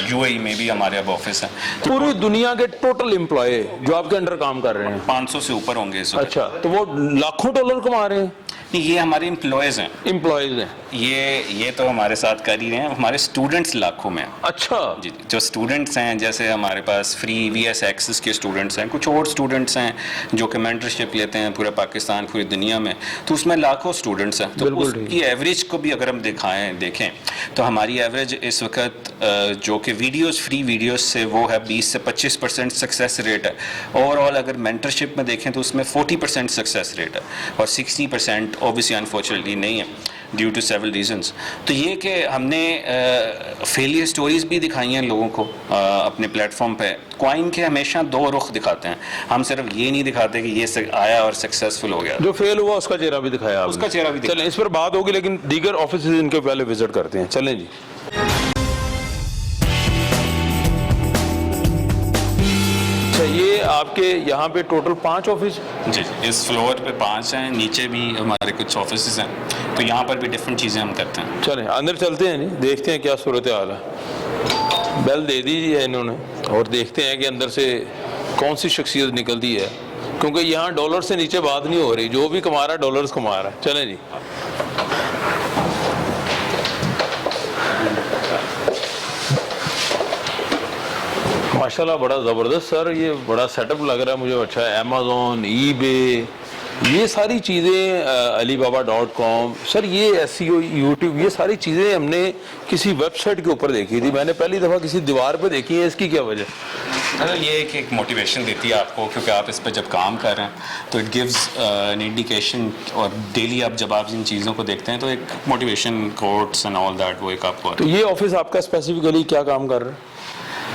یو اے ای میں بھی ہمارے اب آفس ہیں. پوری دنیا کے ٹوٹل امپلائی جو آپ کے انڈر کام کر رہے ہیں 500 سے اوپر ہوں گے اس وقت. اچھا تو وہ لاکھوں ڈالر کما رہے ہیں؟ یہ ہمارے امپلائیز ہیں. امپلائیز ہیں یہ تو ہمارے ساتھ کر ہی رہے ہیں. ہمارے اسٹوڈنٹس لاکھوں میں. اچھا جی جو اسٹوڈنٹس ہیں جیسے ہمارے پاس فری وی ایس ایکسس کے اسٹوڈنٹس ہیں, کچھ اور اسٹوڈنٹس ہیں جو کہ مینٹرشپ لیتے ہیں پورے پاکستان پوری دنیا میں, تو اس میں لاکھوں اسٹوڈنٹس ہیں. تو اس کی ایوریج کو بھی اگر ہم دیکھیں تو ہماری ایوریج اس وقت جو کہ ویڈیوز فری ویڈیوز سے وہ ہے 20 سے 25% سکسیس ریٹ ہے. اوور آل اگر مینٹرشپ میں دیکھیں تو اس میں 40% سکسیس ریٹ ہے اور 60% اوبیسلی انفارچونیٹلی نہیں ہے ڈیو ٹو سیورل ریزنس. تو یہ کہ ہم نے فیلئر سٹوریز بھی دکھائی ہیں لوگوں کو اپنے پلیٹ فارم پہ. کوائن کے ہمیشہ 2 رخ دکھاتے ہیں, ہم صرف یہ نہیں دکھاتے کہ یہ آیا اور سکسیزفل ہو گیا. جو فیل ہوا اس کا چہرہ بھی دکھایا آپ نے. اس کا چہرہ بھی دکھایا. چلیں اس پر بات ہوگی لیکن دیگر آفیسز ان کے پہلے وزٹ کرتے ہیں. چلیں جی. اچھا یہ آپ کے یہاں پہ ٹوٹل 5 آفس؟ جی اس فلور پہ 5 ہیں, نیچے بھی ہمارے کچھ آفیسز ہیں, تو یہاں پر بھی ڈفرینٹ چیزیں ہم کرتے ہیں. چلیں اندر چلتے ہیں, نہیں دیکھتے ہیں کیا صورتحال ہے. بیل دے دیجیے انہوں نے اور دیکھتے ہیں کہ اندر سے کون سی شخصیت نکلتی ہے, کیونکہ یہاں ڈالر سے نیچے بات نہیں ہو رہی, جو بھی کما رہا ہے ڈالرز کما رہا ہے. چلیں جی. ماشاءاللہ بڑا زبردست سر, یہ بڑا سیٹ اپ لگ رہا ہے مجھے. اچھا ہے امیزون, ای بے, یہ ساری چیزیں, علی بابا .com سر, یہ ایس ای او, یوٹیوب, یہ ساری چیزیں ہم نے کسی ویب سائٹ کے اوپر دیکھی تھی. میں نے پہلی دفعہ کسی دیوار پہ دیکھی ہے. اس کی کیا وجہ؟ یہ ایک موٹیویشن دیتی ہے آپ کو, کیونکہ آپ اس پہ جب کام کر رہے ہیں تو اٹ گیوز این انڈیکیشن, اور ڈیلی آپ جب آپ ان چیزوں کو دیکھتے ہیں تو ایک motivation quotes and all that وہ ایک آپ کو. تو یہ آفس آپ کا اسپیسیفکلی کیا کام کر رہا ہے؟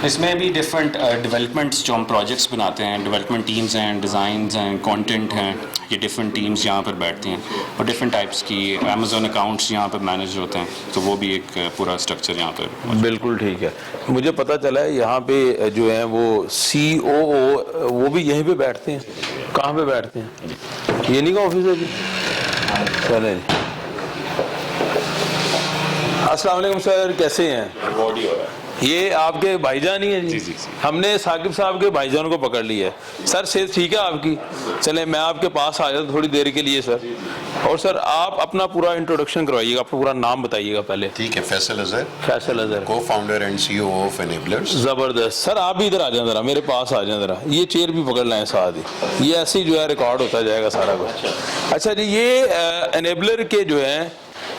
اس میں بھی ڈفرینٹ ڈیولپمنٹس جو ہم پروجیکٹس بناتے ہیں, ڈیولپمنٹ ٹیمز ہیں, ڈیزائنز ہیں, کانٹینٹ ہیں, یہ ڈفرینٹ ٹیمز یہاں پر بیٹھتی ہیں اور ڈفرینٹ ٹائپس کی امیزون اکاؤنٹس یہاں پر مینیج ہوتے ہیں, تو وہ بھی ایک پورا اسٹرکچر یہاں پر. بالکل ٹھیک ہے. مجھے پتہ چلا ہے یہاں پہ جو ہیں وہ COO وہ بھی یہیں پہ بیٹھتے ہیں. کہاں پہ بیٹھتے ہیں؟ یہ نہیں کا آفس ہے جی؟ چلیں جی. السلام علیکم سر, کیسے ہیں؟ یہ آپ کے بھائی جان ہی ہیں جی؟ ہم نے ثاقب صاحب کے بھائی جان کو پکڑ لیا ہے. سر صحت ٹھیک ہے آپ کی؟ چلیں میں آپ کے پاس آ جاتا تھوڑی دیر کے لیے سر. اور سر آپ اپنا پورا انٹروڈکشن کروائیے گا, اپنا پورا نام بتائیے گا پہلے. ٹھیک ہے. فیصل اظہر, فیصل اظہر, کو founder and CEO of enablers. زبردست. سر آپ بھی ادھر آ جائیں ذرا, میرے پاس آ جائیں ذرا. یہ چیئر بھی پکڑ لائیں ساتھ ہی, یہ ایسے ہی جو ہے ریکارڈ ہوتا جائے گا سارا کچھ. اچھا جی, یہ انیبلر کے جو ہیں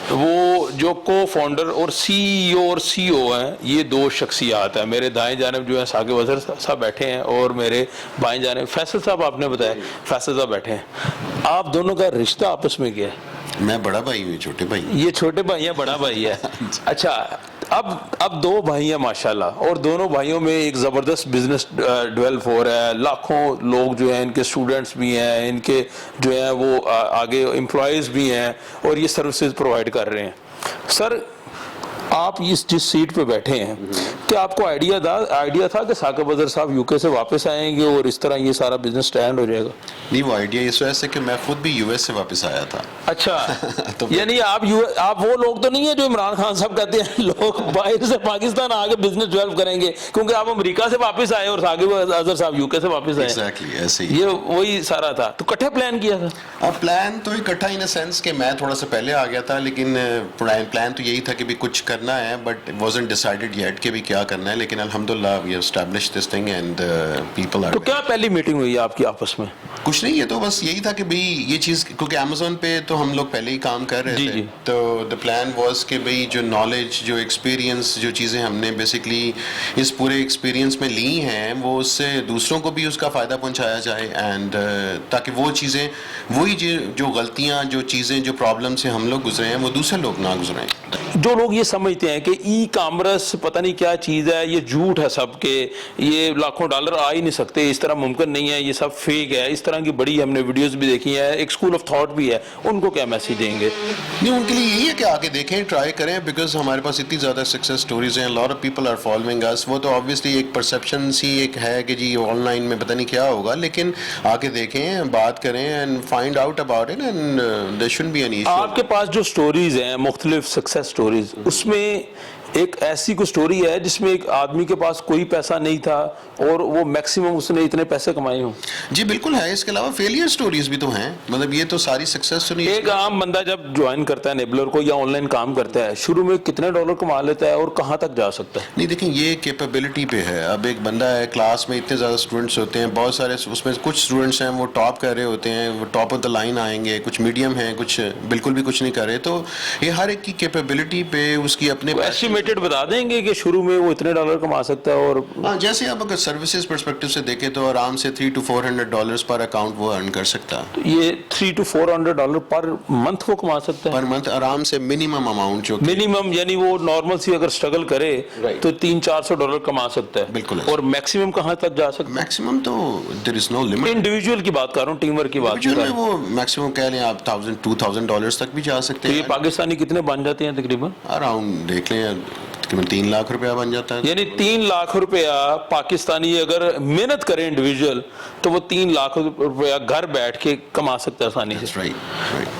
وہ جو کو فاؤنڈر اور CEO اور CO ہیں, یہ 2 شخصیات ہیں. میرے دائیں جانب جو ہیں ثاقب اظہر صاحب بیٹھے ہیں اور میرے بائیں جانب فیصل صاحب, آپ نے بتایا فیصل صاحب بیٹھے ہیں. آپ دونوں کا رشتہ آپس میں کیا ہے؟ میں بڑا بھائی ہوں, چھوٹے بھائی. یہ چھوٹے بھائی ہیں, بڑا بھائی ہے. اچھا اب 2 بھائی ہیں ماشاءاللہ, اور دونوں بھائیوں میں ایک زبردست بزنس ڈیولپ ہو رہا ہے. لاکھوں لوگ جو ہیں, ان کے اسٹوڈنٹس بھی ہیں, ان کے جو ہیں وہ آگے امپلائیز بھی ہیں, اور یہ سروسز پرووائڈ کر رہے ہیں. سر آپ جس سیٹ پہ بیٹھے ہیں, کیا آپ کو آئیڈیا تھا کہ ثاقب اظہر صاحب UK سے واپس آئیں گے اور اس طرح یہ سارا بزنس سٹینڈ ہو جائے گا؟ نہیں, وہ آئیڈیا اس وجہ سے کہ میں خود بھی US سے واپس آیا تھا. اچھا یعنی آپ وہ لوگ تو نہیں ہیں جو عمران خان صاحب کہتے ہیں لوگ باہر سے پاکستان آ کے بزنس ڈیولپ کریں گے, کیونکہ آپ امریکہ سے واپس آئے اور ثاقب اظہر صاحب UK سے واپس آئے. ایگزیکٹلی ایسے ہی, یہ وہی سارا تھا. تو کٹھے پلان کیا تھا؟ پلان تو اکٹھا ان سینس کہ میں تھوڑا سا پہلے آ گیا تھا, لیکن پلان تو یہی تھا کہ بھی کچھ کرنا ہے, بٹ wasn't decided yet کہ بھی کیا کرنا ہے. لیکن الحمدللہ we have established this thing and people are. تو کیا پہلی میٹنگ ہوئی آپ کی آپس میں؟ کچھ نہیں, یہ تو بس یہی تھا کہ بھئی یہ چیز, کیونکہ امیزون پہ تو ہم لوگ پہلے ہی کام کر رہے تھے, تو the plan was کہ بھئی جو نالج, جو ایکسپیرینس, جو چیزیں ہم نے بیسکلی اس پورے ایکسپیرینس میں لی ہیں, وہ اس سے دوسروں کو بھی اس کا فائدہ پہنچایا جائے, اینڈ تاکہ وہ چیزیں, وہی جو غلطیاں, جو چیزیں, جو پرابلم سے ہم لوگ گزرے ہیں, وہ دوسرے لوگ نہ گزریں. جو لوگ یہ سمجھ سمجھتے ہیں کہ ای کامرس پتہ نہیں کیا چیز ہے, یہ جھوٹ ہے سب کے, یہ لاکھوں ڈالر آ ہی نہیں سکتے, اس طرح ممکن نہیں ہے, یہ سب فیک ہے, اس طرح کی بڑی ہم نے ویڈیوز بھی دیکھی ہیں, ایک اسکول آف تھاٹ بھی ہے, ان کو کیا میسج دیں گے؟ نہیں, ان کے لیے یہی ہے کہ آگے دیکھیں, ٹرائی کریں, بیکاز ہمارے پاس اتنی زیادہ سکسیس اسٹوریز ہیں, lot of people are following us. وہ تو آبویسلی ایک پرسیپشن سی ایک ہے کہ جی آن لائن میں پتہ نہیں کیا ہوگا, لیکن آگے دیکھیں, بات کریں and find out about it, and there shouldn't be an issue. آپ کے پاس جو سٹوریز ہیں مختلف سکسیس سٹوریز, اس میں ایک ایسی کوئی سٹوری ہے جس میں ایک آدمی کے پاس کوئی پیسہ نہیں تھا اور وہ میکسیمم اس نے اتنے پیسے کمائے ہوں؟ جی بالکل ہے, اس کے علاوہ فیلئر سٹوریز بھی تو ہیں, مطلب یہ تو ساری سکسیس تو نہیں. ایک عام بندہ جب جوائن کرتا ہے انیبلر کو یا آن لائن کام کرتا ہے, شروع میں کتنے ڈالر کما لیتا ہے اور کہاں تک جا سکتا ہے؟ نہیں دیکھیں, یہ کیپیبلٹی پہ ہے. اب ایک بندہ ہے, کلاس میں اتنے زیادہ اسٹوڈنٹس ہوتے ہیں, بہت سارے اس میں کچھ اسٹوڈنٹس ہیں وہ ٹاپ کر رہے ہوتے ہیں, وہ ٹاپ آف دا لائن آئیں گے, کچھ میڈیم ہیں, کچھ بالکل بھی کچھ نہیں کر رہے. تو یہ ہر ایک کی کیپیبلٹی پہ اس کی اپنے ایسٹیمیٹڈ بتا دیں گے کہ شروع میں وہ اتنے ڈالر کما سکتا ہے. اور ہاں, جیسے آپ اگر سروسز پرسپیکٹو سے دیکھیں تو آرام سے $300 to $400 پر اکاؤنٹ وہ ارن کر سکتا ہے. یہ $300 to $400 پر منتھ کو کما سکتا ہے پر منتھ آرام سے, منیمم اماؤنٹ جو منیمم, یعنی وہ نارمل سی اگر اسٹرگل کرے تو $300-400 کما سکتا ہے. بالکل. اور میکسیمم کہاں تک جا سکتا ہے؟ میکسیمم تو دیر از نو لمٹ. انڈیویجول کی بات کر رہا ہوں, ٹیم ورک کی بات کر رہا ہوں. وہ میکسیمم کہہ لیں آپ $1,000-2,000 تک بھی جا سکتے تو ہیں. یہ پاکستانی کتنے بن جاتے ہیں تقریباً؟ اراؤنڈ دیکھ لیں تقریباً 3 لاکھ روپیہ بن جاتا ہے. یعنی 3 لاکھ روپیہ پاکستانی اگر محنت کرے انڈیویجول تو وہ 3 لاکھ روپیہ گھر بیٹھ کے کما سکتا ہے آسانی سے.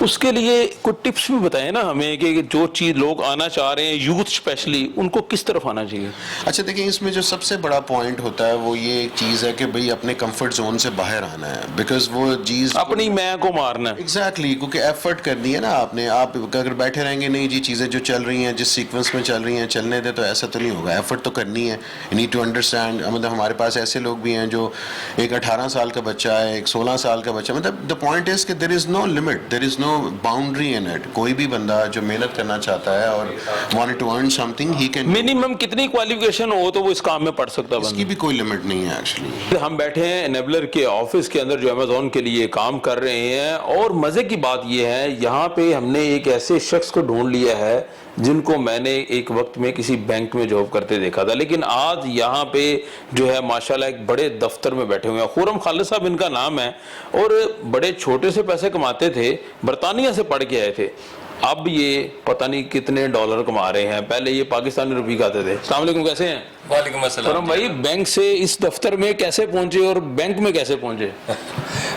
اس کے لیے کوئی ٹپس بھی بتائیں نا ہمیں کہ جو چیز لوگ آنا چاہ رہے ہیں, یوتھ اسپیشلی, ان کو کس طرف آنا چاہیے؟ اچھا دیکھیں, اس میں جو سب سے بڑا پوائنٹ ہوتا ہے وہ یہ ایک چیز ہے کہ بھئی اپنے کمفرٹ زون سے باہر آنا ہے, بیکاز وہ چیز اپنی میں کو مارنا ہے. ایگزیکٹلی, کیونکہ ایفرٹ کرنی ہے نا آپ نے. آپ اگر بیٹھے رہیں گے نہیں جی چیزیں جو چل رہی ہیں جس سیکوینس میں چل رہی ہیں چلنے دے, تو ایسا تو نہیں ہوگا. ایفرٹ تو کرنی ہے. You need to understand. مطلب ہمارے پاس ایسے لوگ بھی ہیں جو ایک 18 سال کا بچہ ہے, ایک 16 سال کا بچہ, مطلب دا پوائنٹ از کہ there is no limit, there is no boundary in it. کوئی بھی بندہ جو محنت کرنا چاہتا ہے اور want to earn something, he can. Minimum کتنی کوالیفیکیشن ہو تو وہ اس کام میں پڑھ سکتا ہے؟ اس کی بھی کوئی لمٹ نہیں ہے ایکچولی. ہم بیٹھے ہیں انیبلر کے آفس کے اندر جو امیزون کے لیے کام کر رہے ہیں, اور مزے کی بات یہ ہے یہاں پہ ہم نے ایک ایسے شخص کو ڈھونڈ لیا ہے جن کو میں نے ایک وقت میں کسی بینک میں جاب کرتے دیکھا تھا, لیکن آج یہاں پہ جو ہے ماشاءاللہ ایک بڑے دفتر میں بیٹھے ہوئے ہیں. خورم خالد صاحب ان کا نام ہے, اور بڑے چھوٹے سے پیسے کماتے تھے, برطانیہ سے پڑھ کے آئے تھے, اب یہ پتہ نہیں کتنے ڈالر کما رہے ہیں. پہلے یہ پاکستانی روپی کھاتے تھے. السلام علیکم, کیسے ہیں؟ وعلیکم السلام. خورم بھائی, بینک سے اس دفتر میں کیسے پہنچے اور بینک میں کیسے پہنچے؟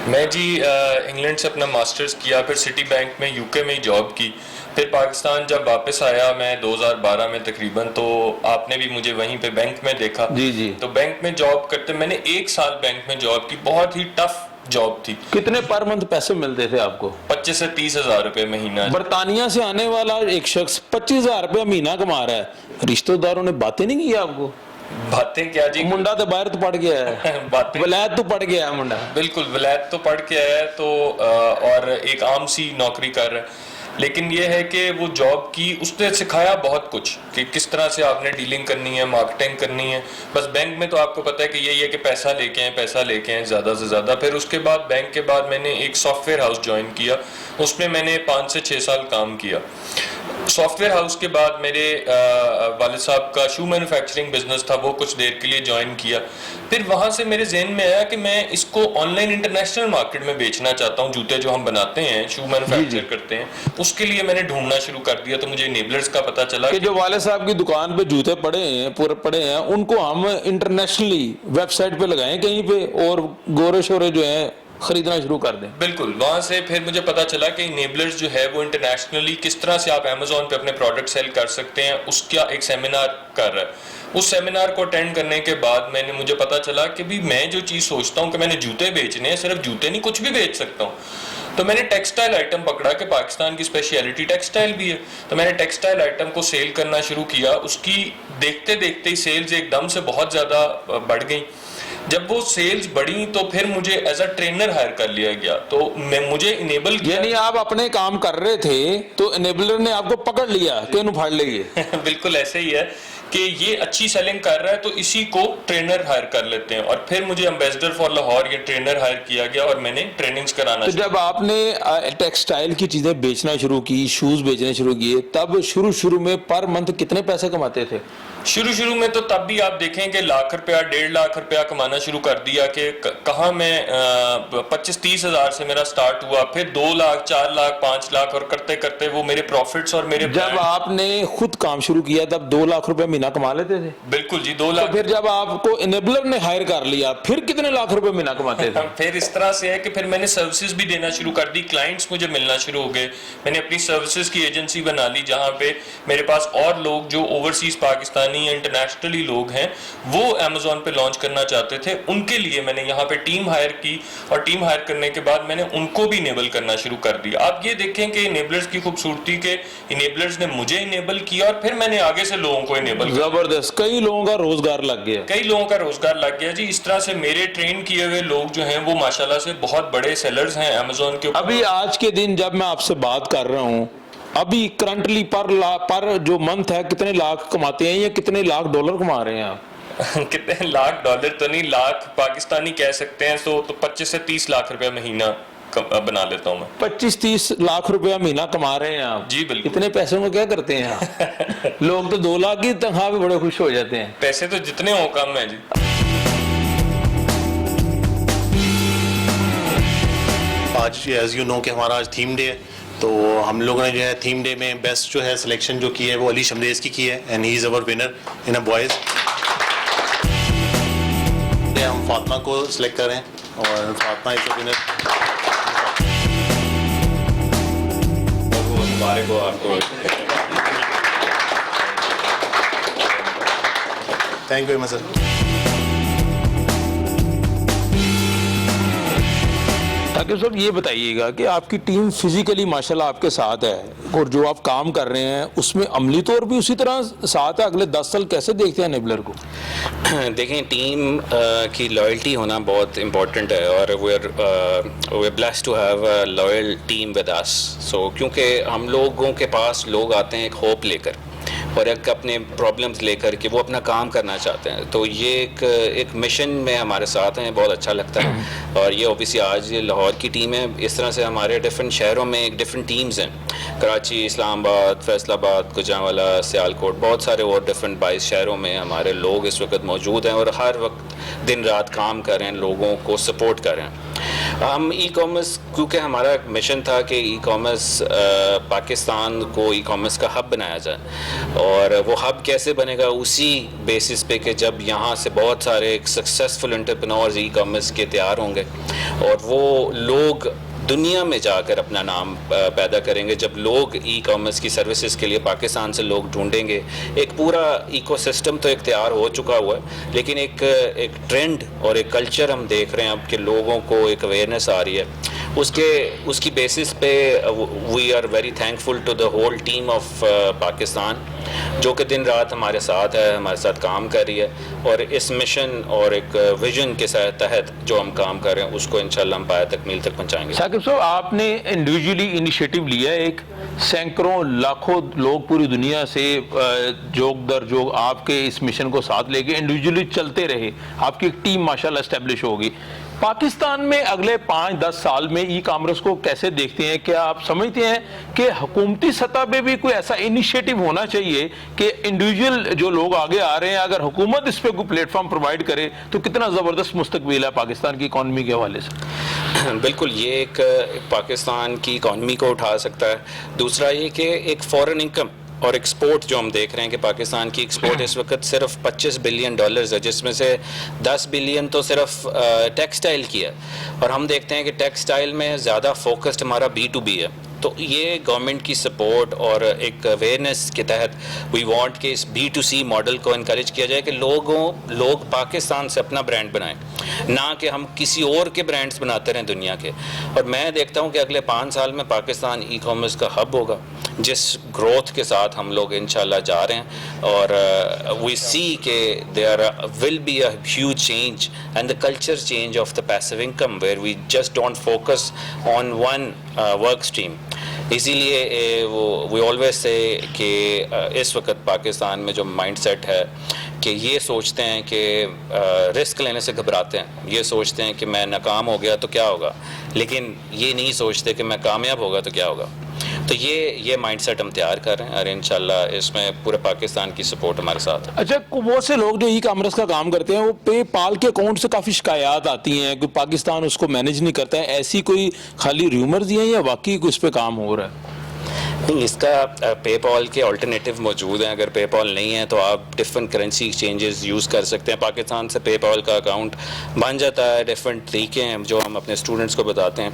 میں جی انگلینڈ سے اپنا ماسٹرز کیا, پھر سٹی بینک میں یو کے میں جاب کی, پھر پاکستان جب واپس آیا میں 2012 میں تقریباً, تو آپ نے بھی مجھے وہیں پہ بینک میں دیکھا. جی. تو بینک میں جاب کرتے میں نے 1 سال بینک میں جاب کی, بہت ہی ٹف جاب تھی. کتنے پر منتھ پیسے ملتے تھے آپ کو؟ 25 سے 30 ہزار روپے مہینہ. برطانیہ سے آنے والا ایک شخص 25,000 روپے مہینہ کما رہا ہے, رشتہ داروں نے باتیں نہیں کی آپ کو؟ باتیں کیا جی, منڈا تو باہر تو پڑھ گیا ہے, ولایت تو پڑھ گیا ہے منڈا. بالکل, ولایت تو پڑھ کے آیا ہے تو, اور ایک عام سی نوکری کر رہا ہے. لیکن یہ ہے کہ وہ جاب کی, اس نے سکھایا بہت کچھ کہ کس طرح سے آپ نے ڈیلنگ کرنی ہے, مارکیٹنگ کرنی ہے. بس بینک میں تو آپ کو پتہ ہے کہ یہی ہے کہ پیسہ لے کے آئیں زیادہ سے زیادہ. پھر اس کے بعد بینک کے بعد میں نے ایک سافٹ ویئر ہاؤس جوائن کیا, اس میں نے 5 سے 6 سال کام کیا. سافٹ ویئر ہاؤس کے بعد میرے والد صاحب کا شو مینوفیکچرنگ بزنس تھا, وہ کچھ دیر کے لیے جوائن کیا. پھر وہاں سے میرے ذہن میں آیا کہ میں اس کو آن لائن انٹرنیشنل مارکیٹ میں بیچنا چاہتا ہوں. جوتے جو ہم بناتے ہیں, شو مینوفیکچر کرتے ہیں, اس کے لیے میں نے ڈھونڈنا شروع کر دیا. تو مجھے انیبلرز کا پتہ چلا کہ جو والد صاحب کی دکان پہ جوتے پڑے ہیں ان کو ہم انٹرنیشنلی ویب سائٹ پہ لگائیں کہیں پہ, اور گورے شورے جو ہیں خریدنا شروع کر دیں. بالکل, وہاں سے پھر مجھے پتا چلا کہ انیبلرز جو ہے وہ انٹرنیشنلی کس طرح سے آپ امیزون پہ اپنے پروڈکٹ سیل کر سکتے ہیں, اس کا ایک سیمینار کر رہا ہے. اس سیمینار کو اٹینڈ کرنے کے بعد مجھے پتا چلا کہ بھی میں جو چیز سوچتا ہوں کہ میں نے جوتے بیچنے ہیں, صرف جوتے نہیں کچھ بھی بیچ سکتا ہوں. تو میں نے ٹیکسٹائل آئٹم پکڑا کہ پاکستان کی اسپیشیلٹی ٹیکسٹائل بھی ہے. تو میں نے ٹیکسٹائل آئٹم کو سیل کرنا شروع کیا. اس کی دیکھتے دیکھتے ہی سیلز ایک دم سے بہت زیادہ بڑھ گئیں. جب وہ سیلز بڑھی تو پھر مجھے ایز اے ٹرینر ہائر کر لیا گیا. تو مجھے انیبل کیا. یعنی آپ اپنے کام کر رہے تھے تو انیبلر نے آپ کو پکڑ لیا کہ انہوں پھاڑ لئے. بالکل ایسے ہی ہے کہ یہ اچھی سیلنگ کر رہا ہے تو اسی کو ٹرینر ہائر کر لیتے ہیں, اور پھر مجھے ایمبیسڈر فار لاہور یہ ٹرینر ہائر کیا گیا اور میں نے ٹریننگز کرانا. تو جب آپ نے ٹیکسٹائل کی چیزیں بیچنا شروع کی, شوز بیچنے شروع کیے, تب شروع میں پر منتھ کتنے پیسے کماتے تھے؟ شروع میں تو تب بھی آپ دیکھیں کہ لاکھ روپیہ 1.5 لاکھ روپیہ کمانا شروع کر دیا, کہ کہاں میں 25-30 ہزار سے میرا سٹارٹ ہوا, پھر 2 لاکھ 4 لاکھ 5 لاکھ, اور کرتے کرتے وہ میرے پروفٹس اور میرے جب آپ نے خود کام شروع کیا تب 2 لاکھ روپے مہینہ کما لیتے تھے؟ بالکل جی 2 لاکھ. پھر جب آپ کو انیبلر نے ہائر کر لیا پھر کتنے لاکھ روپے مہینہ کماتے تھے؟ پھر اس طرح سے ہے کہ پھر میں نے سروسز بھی دینا شروع کر دی, کلائنٹس مجھے ملنا شروع ہو گئے, میں نے اپنی سروسز کی ایجنسی بنا لی جہاں پہ میرے پاس اور لوگ جو اوورسیز پاکستانی انٹرنیشنلی لوگ ہیں وہ Amazon پہ لانچ کرنا چاہتے تھے, ان کے لیے میں نے یہاں پہ ٹیم ہائر کی, اور ٹیم ہائر کرنے کے بعد میں نے ان کو بھی انیبل کرنا شروع کر دیا. آپ یہ دیکھیں کہ انیبلرز کی خوبصورتی کے انیبلرز نے مجھے انیبل کیا اور پھر میں نے آگے سے لوگوں کو انیبل کیا. زبردست, کئی لوگوں کا روزگار لگ گیا جی. اس طرح سے میرے ٹرین کیے ہوئے لوگ جو ہیں وہ ماشاءاللہ سے بہت بڑے سیلرز ہیں Amazon کے. ابھی آج کے دن جب میں آپ سے بات کر رہا ہوں, ابھی کرنٹلی پر جو منتھ ہے کتنے لاکھ کماتے ہیں یا کتنے لاکھ ڈالر کما رہے ہیں آپ؟ کتنے لاکھ ڈالر تو نہیں, لاکھ پاکستانی کہہ سکتے ہیں, تو 25 سے 30 لاکھ روپے مہینہ بنا لیتا ہوں میں. 25-30 لاکھ روپیہ مہینہ کما رہے ہیں آپ؟ جی بالکل. اتنے پیسوں کو کیا کرتے ہیں آپ؟ لوگ تو 2 لاکھ کی تنخواہ بھی بڑے خوش ہو جاتے ہیں. پیسے تو جتنے ہوں کم ہے جی. آج ایز یو نو کہ ہمارا آج تھیم ڈے ہے, تو ہم لوگوں نے جو ہے تھیم ڈے میں بیسٹ جو ہے سلیکشن جو کی ہے وہ علی شمریز کی ہے, and he is over winner in a boys. ہم فاطمہ کو سلیکٹ کریں اور فاطمہ از اے ونر. مبارک ہو آپ کو. تھینک یو ویری مچ سر. ثاقب صاحب یہ بتائیے گا کہ آپ کی ٹیم فزیکلی ماشاءاللہ آپ کے ساتھ ہے, اور جو آپ کام کر رہے ہیں اس میں عملی طور بھی اسی طرح ساتھ ہے, اگلے 10 سال کیسے دیکھتے ہیں انیبلر کو؟ دیکھیں ٹیم کی لائلٹی ہونا بہت امپورٹنٹ ہے, اور we are blessed to have a loyal team with us. So کیونکہ ہم لوگوں کے پاس لوگ آتے ہیں ایک ہوپ لے کر اور ایک اپنے پرابلمز لے کر کہ وہ اپنا کام کرنا چاہتے ہیں, تو یہ ایک مشن میں ہمارے ساتھ ہیں, بہت اچھا لگتا ہے. اور یہ اوبیسلی آج لاہور کی ٹیم ہے, اس طرح سے ہمارے ڈفرینٹ شہروں میں ایک ڈفرینٹ ٹیمز ہیں, کراچی, اسلام آباد, فیصل آباد, گوجرانوالا, سیالکوٹ, بہت سارے اور ڈفرینٹ 22 شہروں میں ہمارے لوگ اس وقت موجود ہیں اور ہر وقت دن رات کام کر رہے ہیں, لوگوں کو سپورٹ کر رہے ہیں. ہم ای کامرس, کیونکہ ہمارا مشن تھا کہ ای کامرس پاکستان کو ای کامرس کا ہب بنایا جائے, اور وہ ہب کیسے بنے گا اسی بیسس پہ کہ جب یہاں سے بہت سارے ایک سکسیسفل انٹرپرینورز ای کامرس کے تیار ہوں گے اور وہ لوگ دنیا میں جا کر اپنا نام پیدا کریں گے. جب لوگ ای کامرس کی سروسز کے لیے پاکستان سے لوگ ڈھونڈیں گے, ایک پورا ایکو سسٹم تو ایک تیار ہو چکا ہوا ہے, لیکن ایک ٹرینڈ اور ایک کلچر ہم دیکھ رہے ہیں اب کہ لوگوں کو ایک اویئرنیس آ رہی ہے. اس کی بیسس پہ we are very thankful to the whole team of Pakistan جو کہ دن رات ہمارے ساتھ ہے, ہمارے ساتھ کام کر رہی ہے, اور اس مشن اور ایک ویژن کے تحت جو ہم کام کر رہے ہیں اس کو انشاءاللہ ہم پایہ تکمیل تک پہنچائیں گے. ثاقب صاحب آپ نے انڈیویجولی انیشیٹو لیا ہے, ایک سینکڑوں لاکھوں لوگ پوری دنیا سے جوگ در جوگ آپ کے اس مشن کو ساتھ لے کے انڈیویجولی چلتے رہے, آپ کی ایک ٹیم ماشاءاللہ اسٹیبلش ہوگی. پاکستان میں اگلے 5-10 سال میں ای کامرس کو کیسے دیکھتے ہیں؟ کیا آپ سمجھتے ہیں کہ حکومتی سطح پہ بھی کوئی ایسا انیشیٹو ہونا چاہیے کہ انڈیویجول جو لوگ آگے آ رہے ہیں اگر حکومت اس پہ کوئی پلیٹ فارم پرووائڈ کرے تو کتنا زبردست مستقبل ہے پاکستان کی اکانومی کے حوالے سے؟ بالکل, یہ ایک پاکستان کی اکانومی کو اٹھا سکتا ہے. دوسرا یہ کہ ایک فورن انکم اور ایکسپورٹ جو ہم دیکھ رہے ہیں کہ پاکستان کی ایکسپورٹ اس وقت صرف $25 بلین ہے, جس میں سے 10 بلین تو صرف ٹیکسٹائل کی ہے, اور ہم دیکھتے ہیں کہ ٹیکسٹائل میں زیادہ فوکسڈ ہمارا B2B ہے. تو یہ گورنمنٹ کی سپورٹ اور ایک اویئرنیس کے تحت وی وانٹ کہ اس B2C ماڈل کو انکریج کیا جائے کہ لوگ پاکستان سے اپنا برانڈ بنائیں, نہ کہ ہم کسی اور کے برانڈز بناتے رہیں دنیا کے. اور میں دیکھتا ہوں کہ اگلے 5 سال میں پاکستان ای کامرس کا ہب ہوگا جس گروتھ کے ساتھ ہم لوگ انشاءاللہ جا رہے ہیں, اور وی سی کہ there will be a huge change and the culture change of the passive income where we just don't focus on one work stream. اسی لیے وی آلویز سے کہ اس وقت پاکستان میں جو مائنڈ سیٹ ہے کہ یہ سوچتے ہیں کہ رسک لینے سے گھبراتے ہیں، یہ سوچتے ہیں کہ میں ناکام ہو گیا تو کیا ہوگا، لیکن یہ نہیں سوچتے کہ میں کامیاب ہوگا تو کیا ہوگا. تو یہ مائنڈ سیٹ ہم تیار کر رہے ہیں اور انشاءاللہ اس میں پورے پاکستان کی سپورٹ ہمارے ساتھ ہے. اچھا، بہت سے لوگ جو ای کامرس کا کام کرتے ہیں وہ پے پال کے اکاؤنٹ سے کافی شکایات آتی ہیں کہ پاکستان اس کو مینیج نہیں کرتا ہے، ایسی کوئی خالی ریومرز ہیں یا واقعی کوئی اس پہ کام ہو رہا ہے؟ نہیں، اس کا پے پال کے آلٹرنیٹیو موجود ہیں. اگر پے پال نہیں ہے تو آپ ڈفرینٹ کرنسی ایکسچینجز یوز کر سکتے ہیں. پاکستان سے پے پال کا اکاؤنٹ بن جاتا ہے. ڈفرینٹ طریقے ہیں جو ہم اپنے اسٹوڈنٹس کو بتاتے ہیں.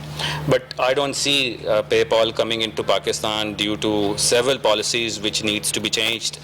But I don't see PayPal coming in to Pakistan due to several policies which needs to be changed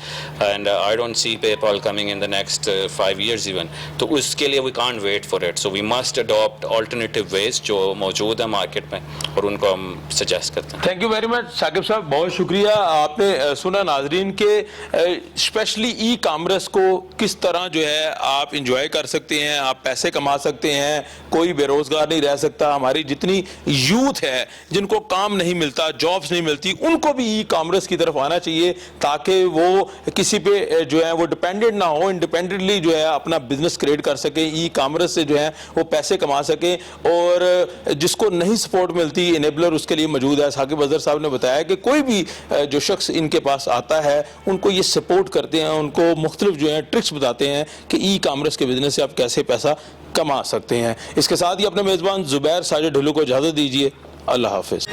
and I don't see PayPal coming in the next 5 years even. تو اس کے لیے we can't wait for it. So we must adapt alternative ways جو موجود ہیں market میں اور ان کو ہم سجیسٹ کرتے ہیں. Thank you very much Saqib صاحب، بہت شکریہ. آپ نے سنا ناظرین کہ اسپیشلی ای کامرس کو کس طرح جو ہے آپ انجوائے کر سکتے ہیں، آپ پیسے کما سکتے ہیں، کوئی بے روزگار نہیں رہ سکتا. ہماری جتنی یوتھ ہے جن کو کام نہیں ملتا، جابس نہیں ملتی، ان کو بھی ای کامرس کی طرف آنا چاہیے تاکہ وہ کسی پہ جو ہے وہ ڈپینڈنٹ نہ ہو، انڈیپینڈنٹلی جو ہے اپنا بزنس کریٹ کر سکیں، ای کامرس سے جو ہے وہ پیسے کما سکیں. اور جس کو نہیں سپورٹ ملتی، انیبلر اس کے لیے موجود ہے. ثاقب اظہر صاحب نے بتایا کہ کوئی بھی جو شخص ان کے پاس آتا ہے ان کو یہ سپورٹ کرتے ہیں، ان کو مختلف جو ہیں ٹرکس بتاتے ہیں کہ ای کامرس کے بزنس سے آپ کیسے پیسہ کما سکتے ہیں. اس کے ساتھ ہی اپنے میزبان زبیر ساجد ڈھلو کو اجازت دیجیے. اللہ حافظ.